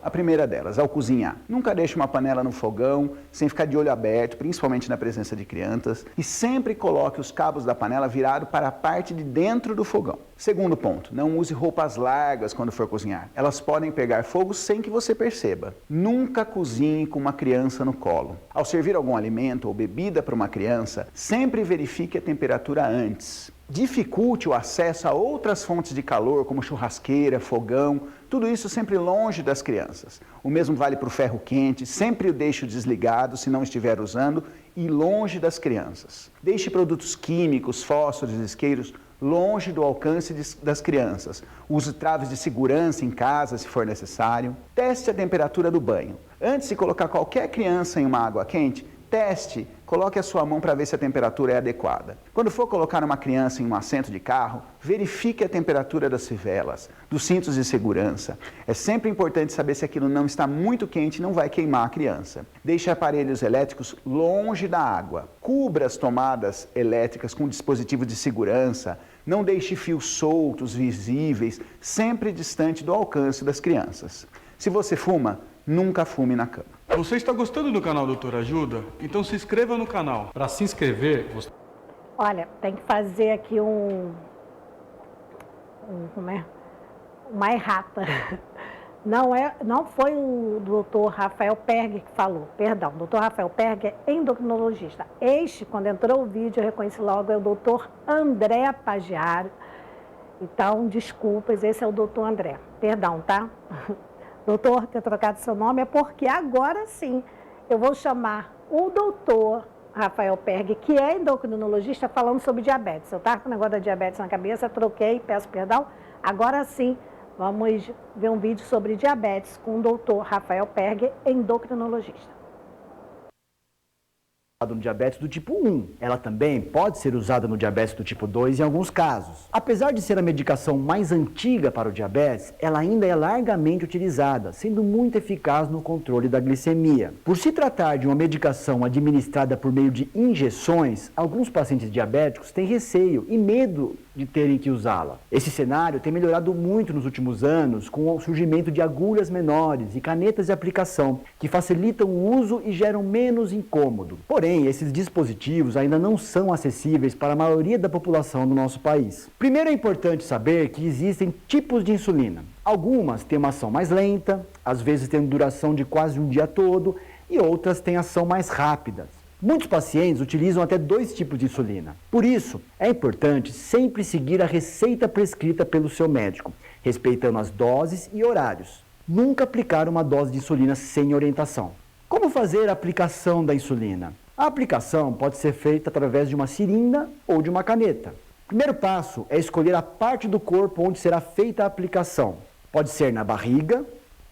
A primeira delas, ao cozinhar. Nunca deixe uma panela no fogão, sem ficar de olho aberto, principalmente na presença de crianças. E sempre coloque os cabos da panela virado para a parte de dentro do fogão. Segundo ponto, não use roupas largas quando for cozinhar. Elas podem pegar fogo sem que você perceba. Nunca cozinhe com uma criança no colo. Ao servir algum alimento ou bebida para uma criança, sempre verifique a temperatura antes. Dificulte o acesso a outras fontes de calor, como churrasqueira, fogão, tudo isso sempre longe das crianças. O mesmo vale para o ferro quente, sempre o deixe desligado se não estiver usando e longe das crianças. Deixe produtos químicos, fósforos, isqueiros longe do alcance das crianças. Use traves de segurança em casa se for necessário. Teste a temperatura do banho. Antes de colocar qualquer criança em uma água quente, teste, coloque a sua mão para ver se a temperatura é adequada. Quando for colocar uma criança em um assento de carro, verifique a temperatura das fivelas, dos cintos de segurança. É sempre importante saber se aquilo não está muito quente e não vai queimar a criança. Deixe aparelhos elétricos longe da água. Cubra as tomadas elétricas com dispositivos de segurança. Não deixe fios soltos, visíveis, sempre distante do alcance das crianças. Se você fuma, nunca fume na cama. Você está gostando do canal Doutor Ajuda? Então se inscreva no canal. Para se inscrever... Olha, tem que fazer aqui uma errata. Não foi o doutor Rafael Perger que falou, perdão, o doutor Rafael Perger é endocrinologista. Quando entrou o vídeo, eu reconheci logo, é o doutor André Pagiaro. Então, desculpas, esse é o doutor André. Perdão, tá? Doutor, ter trocado seu nome é porque agora sim eu vou chamar o doutor Rafael Perger, que é endocrinologista, falando sobre diabetes. Eu estava com o negócio da diabetes na cabeça, troquei, peço perdão. Agora sim, vamos ver um vídeo sobre diabetes com o doutor Rafael Perger, endocrinologista. No diabetes do tipo 1. Ela também pode ser usada no diabetes do tipo 2 em alguns casos. Apesar de ser a medicação mais antiga para o diabetes, ela ainda é largamente utilizada, sendo muito eficaz no controle da glicemia. Por se tratar de uma medicação administrada por meio de injeções, alguns pacientes diabéticos têm receio e medo de terem que usá-la. Esse cenário tem melhorado muito nos últimos anos com o surgimento de agulhas menores e canetas de aplicação, que facilitam o uso e geram menos incômodo. Porém, esses dispositivos ainda não são acessíveis para a maioria da população do nosso país. Primeiro é importante saber que existem tipos de insulina. Algumas têm uma ação mais lenta, às vezes têm duração de quase um dia todo, e outras têm ação mais rápida. Muitos pacientes utilizam até 2 tipos de insulina. Por isso, é importante sempre seguir a receita prescrita pelo seu médico, respeitando as doses e horários. Nunca aplicar uma dose de insulina sem orientação. Como fazer a aplicação da insulina? A aplicação pode ser feita através de uma seringa ou de uma caneta. O primeiro passo é escolher a parte do corpo onde será feita a aplicação. Pode ser na barriga,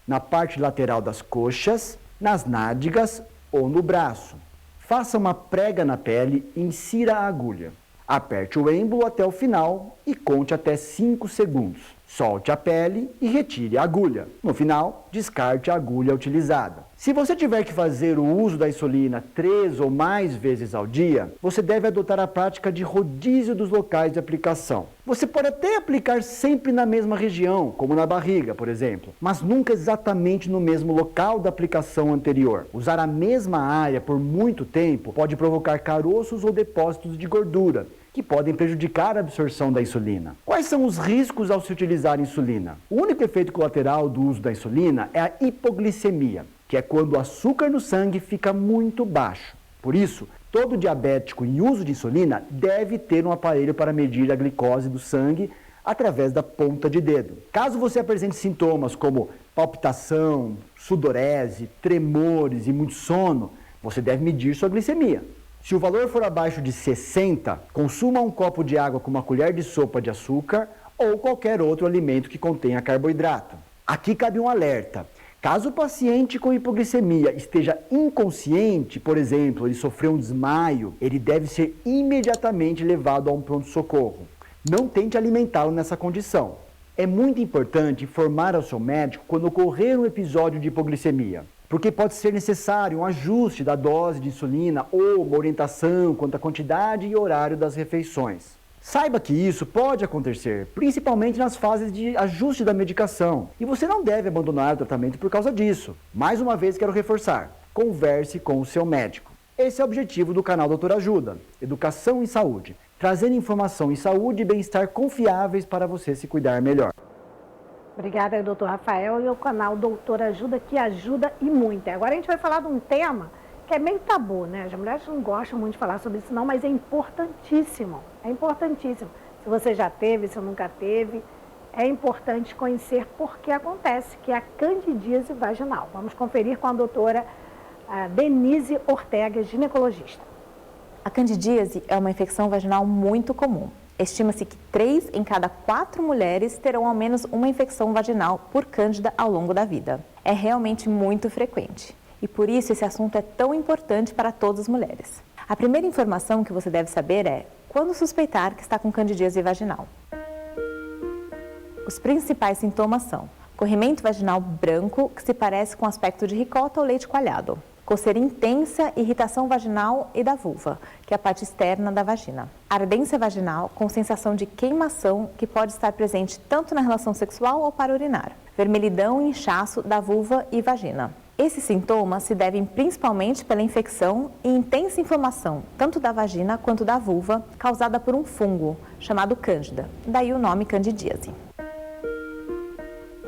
na parte lateral das coxas, nas nádegas ou no braço. Faça uma prega na pele e insira a agulha. Aperte o êmbolo até o final e conte até 5 segundos. Solte a pele e retire a agulha. No final, descarte a agulha utilizada. Se você tiver que fazer o uso da insulina 3 ou mais vezes ao dia, você deve adotar a prática de rodízio dos locais de aplicação. Você pode até aplicar sempre na mesma região, como na barriga, por exemplo, mas nunca exatamente no mesmo local da aplicação anterior. Usar a mesma área por muito tempo pode provocar caroços ou depósitos de gordura, que podem prejudicar a absorção da insulina. Quais são os riscos ao se utilizar insulina? O único efeito colateral do uso da insulina é a hipoglicemia, que é quando o açúcar no sangue fica muito baixo. Por isso, todo diabético em uso de insulina deve ter um aparelho para medir a glicose do sangue através da ponta de dedo. Caso você apresente sintomas como palpitação, sudorese, tremores e muito sono, você deve medir sua glicemia. Se o valor for abaixo de 60, consuma um copo de água com uma colher de sopa de açúcar ou qualquer outro alimento que contenha carboidrato. Aqui cabe um alerta. Caso o paciente com hipoglicemia esteja inconsciente, por exemplo, ele sofreu um desmaio, ele deve ser imediatamente levado a um pronto-socorro. Não tente alimentá-lo nessa condição. É muito importante informar ao seu médico quando ocorrer um episódio de hipoglicemia, porque pode ser necessário um ajuste da dose de insulina ou uma orientação quanto à quantidade e horário das refeições. Saiba que isso pode acontecer, principalmente nas fases de ajuste da medicação, e você não deve abandonar o tratamento por causa disso. Mais uma vez quero reforçar, converse com o seu médico. Esse é o objetivo do canal Doutor Ajuda, Educação em Saúde, trazendo informação em saúde e bem-estar confiáveis para você se cuidar melhor. Obrigada, doutor Rafael, e o canal Doutor Ajuda, que ajuda e muito. Agora a gente vai falar de um tema que é meio tabu, né? As mulheres não gostam muito de falar sobre isso não, mas é importantíssimo. É importantíssimo. Se você já teve, se nunca teve, é importante conhecer por que acontece, que é a candidíase vaginal. Vamos conferir com a doutora Denise Ortega, ginecologista. A candidíase é uma infecção vaginal muito comum. Estima-se que 3 em cada 4 mulheres terão ao menos uma infecção vaginal por cândida ao longo da vida. É realmente muito frequente. E por isso esse assunto é tão importante para todas as mulheres. A primeira informação que você deve saber é quando suspeitar que está com candidíase vaginal. Os principais sintomas são corrimento vaginal branco, que se parece com o aspecto de ricota ou leite coalhado. Coceira intensa, irritação vaginal e da vulva, que é a parte externa da vagina. Ardência vaginal com sensação de queimação, que pode estar presente tanto na relação sexual ou para urinar. Vermelhidão e inchaço da vulva e vagina. Esses sintomas se devem principalmente pela infecção e intensa inflamação, tanto da vagina quanto da vulva, causada por um fungo chamado cândida, daí o nome candidíase.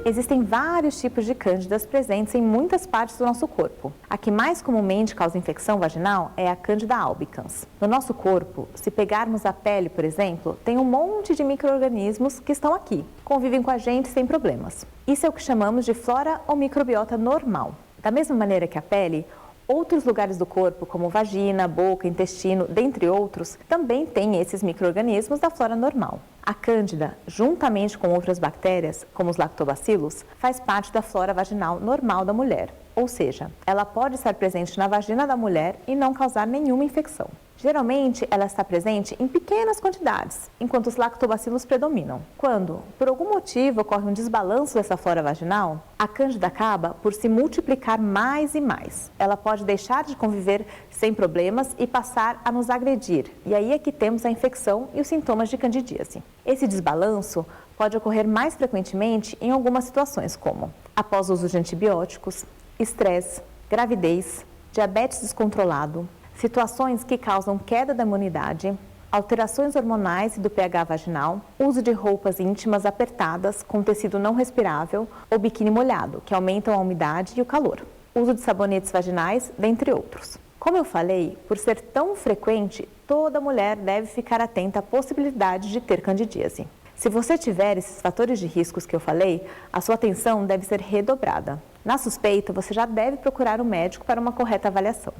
Existem vários tipos de cândidas presentes em muitas partes do nosso corpo. A que mais comumente causa infecção vaginal é a Candida albicans. No nosso corpo, se pegarmos a pele, por exemplo, tem um monte de micro-organismos que estão aqui, convivem com a gente sem problemas. Isso é o que chamamos de flora ou microbiota normal. Da mesma maneira que a pele, outros lugares do corpo, como vagina, boca, intestino, dentre outros, também têm esses micro-organismos da flora normal. A cândida, juntamente com outras bactérias, como os lactobacilos, faz parte da flora vaginal normal da mulher. Ou seja, ela pode estar presente na vagina da mulher e não causar nenhuma infecção. Geralmente, ela está presente em pequenas quantidades, enquanto os lactobacilos predominam. Quando, por algum motivo, ocorre um desbalanço dessa flora vaginal, a cândida acaba por se multiplicar mais e mais. Ela pode deixar de conviver sem problemas e passar a nos agredir. E aí é que temos a infecção e os sintomas de candidíase. Esse desbalanço pode ocorrer mais frequentemente em algumas situações, como após o uso de antibióticos, estresse, gravidez, diabetes descontrolado, situações que causam queda da imunidade, alterações hormonais e do pH vaginal, uso de roupas íntimas apertadas com tecido não respirável ou biquíni molhado, que aumentam a umidade e o calor, uso de sabonetes vaginais, dentre outros. Como eu falei, por ser tão frequente, toda mulher deve ficar atenta à possibilidade de ter candidíase. Se você tiver esses fatores de riscos que eu falei, a sua atenção deve ser redobrada. Na suspeita, você já deve procurar um médico para uma correta avaliação.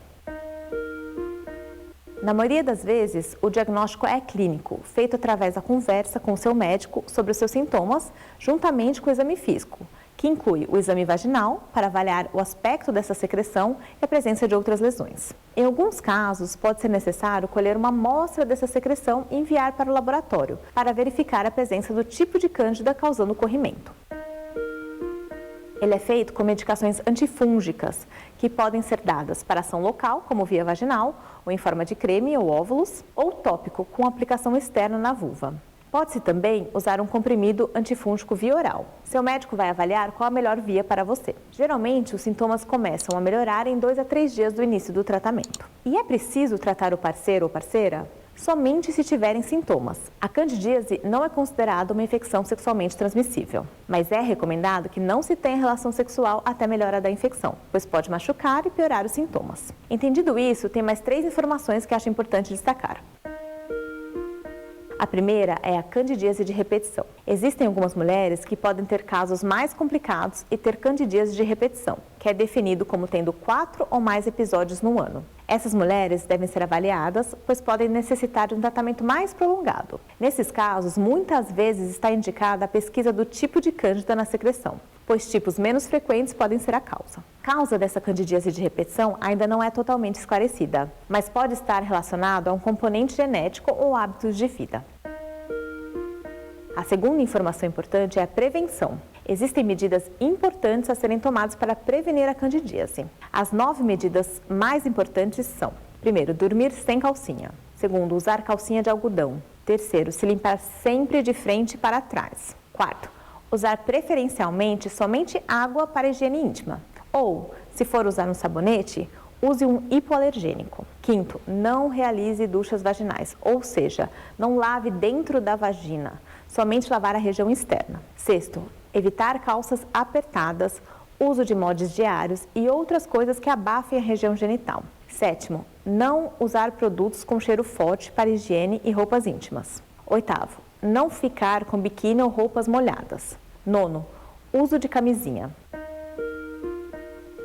Na maioria das vezes, o diagnóstico é clínico, feito através da conversa com o seu médico sobre os seus sintomas, juntamente com o exame físico, que inclui o exame vaginal, para avaliar o aspecto dessa secreção e a presença de outras lesões. Em alguns casos, pode ser necessário colher uma amostra dessa secreção e enviar para o laboratório, para verificar a presença do tipo de cândida causando o corrimento. Ele é feito com medicações antifúngicas, que podem ser dadas para ação local, como via vaginal, ou em forma de creme ou óvulos, ou tópico, com aplicação externa na vulva. Pode-se também usar um comprimido antifúngico via oral. Seu médico vai avaliar qual a melhor via para você. Geralmente, os sintomas começam a melhorar em 2 a 3 dias do início do tratamento. E é preciso tratar o parceiro ou parceira somente se tiverem sintomas. A candidíase não é considerada uma infecção sexualmente transmissível, mas é recomendado que não se tenha relação sexual até a melhora da infecção, pois pode machucar e piorar os sintomas. Entendido isso, tem mais 3 informações que acho importante destacar. A primeira é a candidíase de repetição. Existem algumas mulheres que podem ter casos mais complicados e ter candidíase de repetição, que é definido como tendo 4 ou mais episódios no ano. Essas mulheres devem ser avaliadas, pois podem necessitar de um tratamento mais prolongado. Nesses casos, muitas vezes está indicada a pesquisa do tipo de cândida na secreção, pois tipos menos frequentes podem ser a causa. A causa dessa candidíase de repetição ainda não é totalmente esclarecida, mas pode estar relacionado a um componente genético ou hábitos de vida. A segunda informação importante é a prevenção. Existem medidas importantes a serem tomadas para prevenir a candidíase. As 9 medidas mais importantes são: primeiro, dormir sem calcinha. Segundo, usar calcinha de algodão. Terceiro, se limpar sempre de frente para trás. Quarto, usar preferencialmente somente água para higiene íntima. Ou, se for usar um sabonete, use um hipoalergênico. Quinto, não realize duchas vaginais, ou seja, não lave dentro da vagina, somente lavar a região externa. Sexto, evitar calças apertadas, uso de mods diários e outras coisas que abafem a região genital. Sétimo, não usar produtos com cheiro forte para higiene e roupas íntimas. Oitavo, não ficar com biquíni ou roupas molhadas. Nono, uso de camisinha.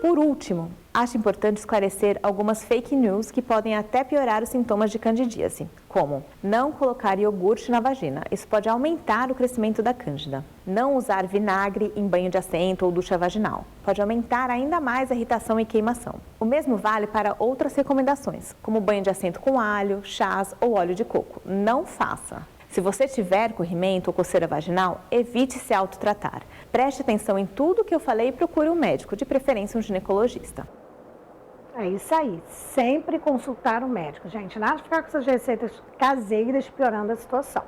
Por último, acho importante esclarecer algumas fake news que podem até piorar os sintomas de candidíase, como não colocar iogurte na vagina, isso pode aumentar o crescimento da cândida. Não usar vinagre em banho de assento ou ducha vaginal, pode aumentar ainda mais a irritação e queimação. O mesmo vale para outras recomendações, como banho de assento com alho, chás ou óleo de coco. Não faça! Se você tiver corrimento ou coceira vaginal, evite se autotratar. Preste atenção em tudo que eu falei e procure um médico, de preferência um ginecologista. É isso aí, sempre consultar o médico, gente. Nada de ficar com essas receitas caseiras piorando a situação.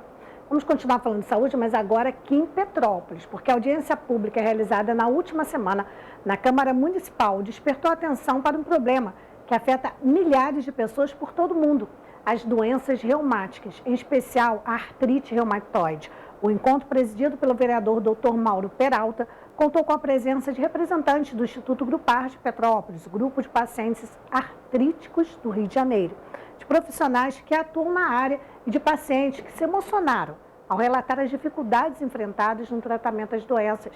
Vamos continuar falando de saúde, mas agora aqui em Petrópolis, porque a audiência pública realizada na última semana na Câmara Municipal despertou atenção para um problema que afeta milhares de pessoas por todo o mundo, as doenças reumáticas, em especial a artrite reumatoide. O encontro presidido pelo vereador Dr. Mauro Peralta contou com a presença de representantes do Instituto Grupar de Petrópolis, grupo de pacientes artríticos do Rio de Janeiro, de profissionais que atuam na área e de pacientes que se emocionaram ao relatar as dificuldades enfrentadas no tratamento das doenças.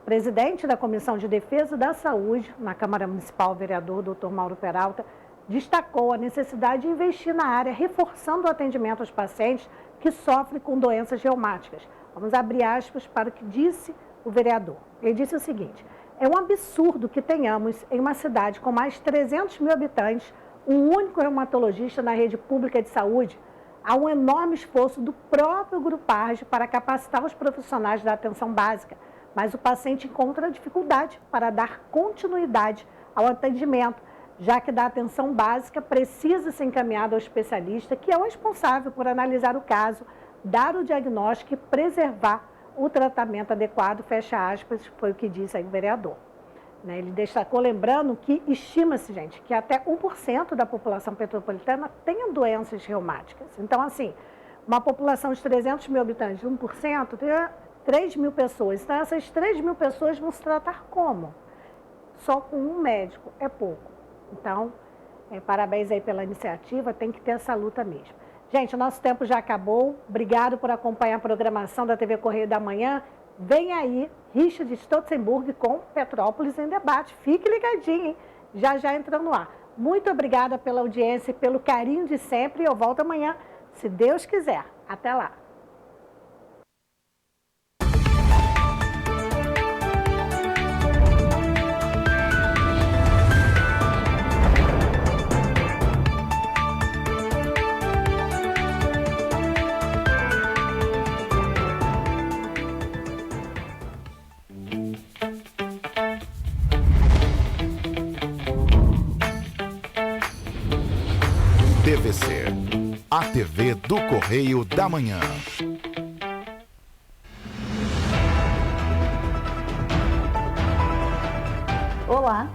O presidente da Comissão de Defesa da Saúde, na Câmara Municipal, o vereador Dr. Mauro Peralta, destacou a necessidade de investir na área, reforçando o atendimento aos pacientes que sofrem com doenças reumáticas. Vamos abrir aspas para o que disse o vereador. Ele disse o seguinte: é um absurdo que tenhamos em uma cidade com mais de 300 mil habitantes um único reumatologista na rede pública de saúde. Há um enorme esforço do próprio Grupar para capacitar os profissionais da atenção básica, mas o paciente encontra dificuldade para dar continuidade ao atendimento, já que da atenção básica precisa ser encaminhado ao especialista, que é o responsável por analisar o caso, dar o diagnóstico e preservar o tratamento adequado, fecha aspas, foi o que disse aí o vereador. Ele destacou, lembrando que estima-se, gente, que até 1% da população petropolitana tenha doenças reumáticas. Então, assim, uma população de 300 mil habitantes, 1%, tem 3 mil pessoas. Então, essas 3 mil pessoas vão se tratar como? Só com um médico, é pouco. Então, parabéns aí pela iniciativa, tem que ter essa luta mesmo. Gente, o nosso tempo já acabou. Obrigado por acompanhar a programação da TV Correio da Manhã. Vem aí, Richard Stotzenburg com Petrópolis em Debate. Fique ligadinho, hein? Já entrando no ar. Muito obrigada pela audiência e pelo carinho de sempre. Eu volto amanhã, se Deus quiser. Até lá. TVC, a TV do Correio da Manhã. Olá,